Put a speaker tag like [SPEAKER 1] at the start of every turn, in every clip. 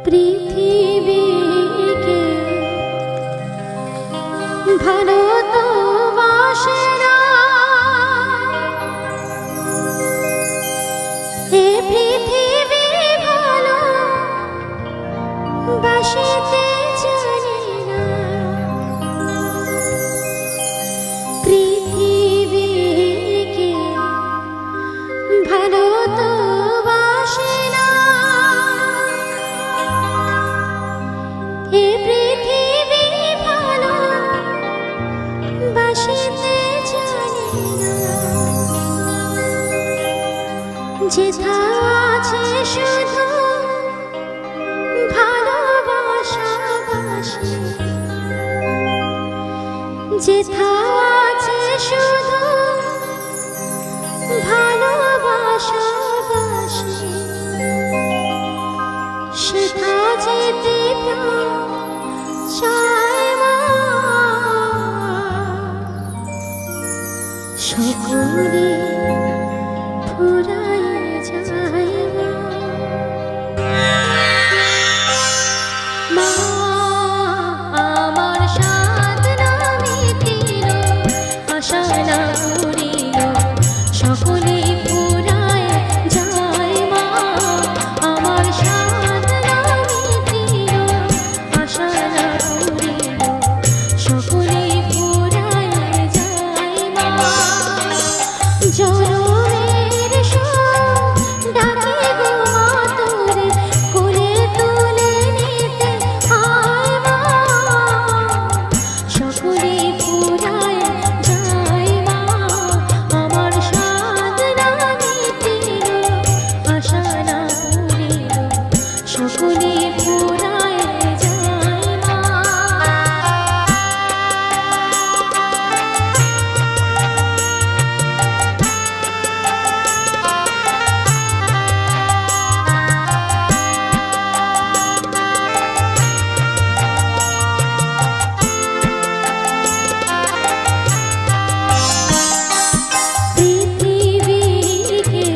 [SPEAKER 1] পৃথিবীকে ভালো তো বাসে না, হে পৃথিবী ভালো বাসিতে জানে না। পৃথিবীকে ভালো তো বাসে না, হে পৃথিবী ভালো বাসিতে জানে না। যেথা আছে শুধু ভালোবাসা বাসে, যেথা আছে শুধু ভালোবাসা বাসে, সেথা যেতে প্রাণ চায় মা। সকলে ফুরায় যায় মা। আমার সাধ না মিটিল, আশা না পুরিল, সকলে ফুরায় যায় মা। আমার সাধ না মিটিল, আশা না পুরিল, সকলে ফুরায় যায় মা। জনমের সব ডাকে গো মা তোরে, কোলে তুলে নিতে আয় মা। সকলে ফুরায় যায় মা। আমার সাধ না মিটিল, আশা না পুরিল, সকলে ফুরায় যায় মা। পৃথিবীকে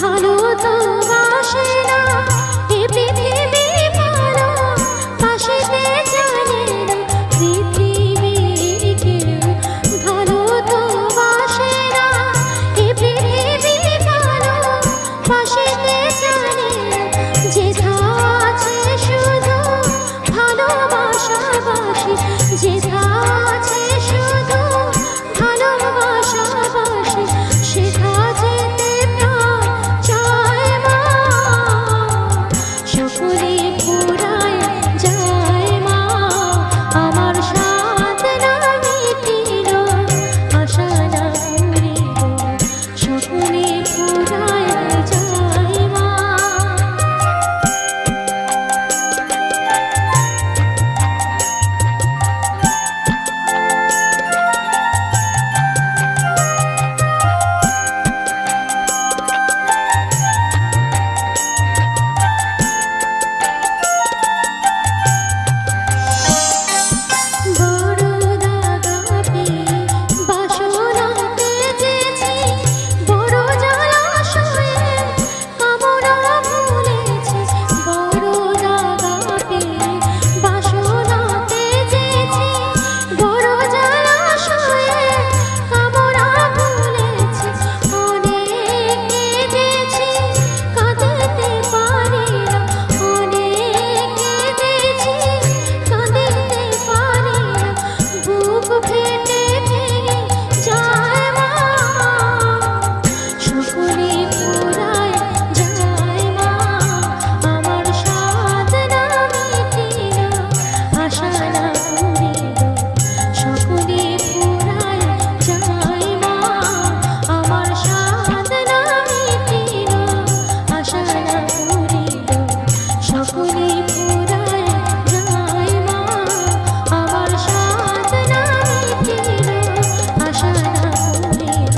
[SPEAKER 1] ভালো তো বাসে না, হে পৃথিবী ভালো বাসিতে জানে না। পৃথিবীকে ভালো তো বাসে না, হে পৃথিবী ভালো বাসিতে জানে না। যেথা আছে শুধু ভালোবাসা বাসে, যেথা আছে শুধু ভালোবাসা বাসে, সেথা যেতে প্রাণ চায় মা। সকলে ফুরায় যায় মা। আমার সাধ না মিটিল, আশা না পুরিল, সকলে ফুরায় যায় মা। বড় দাগা পেয়ে বাসনাতে যেছি, বড় জলাশয়ে কামনা ভুলেছি। বড় দাগা পেয়ে বাসনাতে যেছি, বড় জলাশয়ে কামনা ভুলেছি। অনেক কেঁদেছি, কাঁদিতে পারি না, অনেক কেঁদেছি, কাঁদিতে পারি না। বুক ফেটে ভেঙে যায় মা। সকলে ফুরায় যায় মা। আমার সাধ না মিটিল, আশা না পুরিল, সকলে ফুরায় যায় মা। আমার সাধ না মিটিল, আশা না পুরিল, সকলে ফুরায় যায় মা। আমার সাধ না মিটিল, আশা না পুরিল,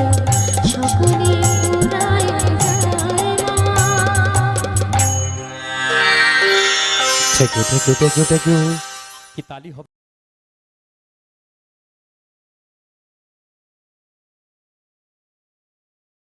[SPEAKER 1] সকলে ফুরায় যায় মা।
[SPEAKER 2] Thank you. কি তালি হবে।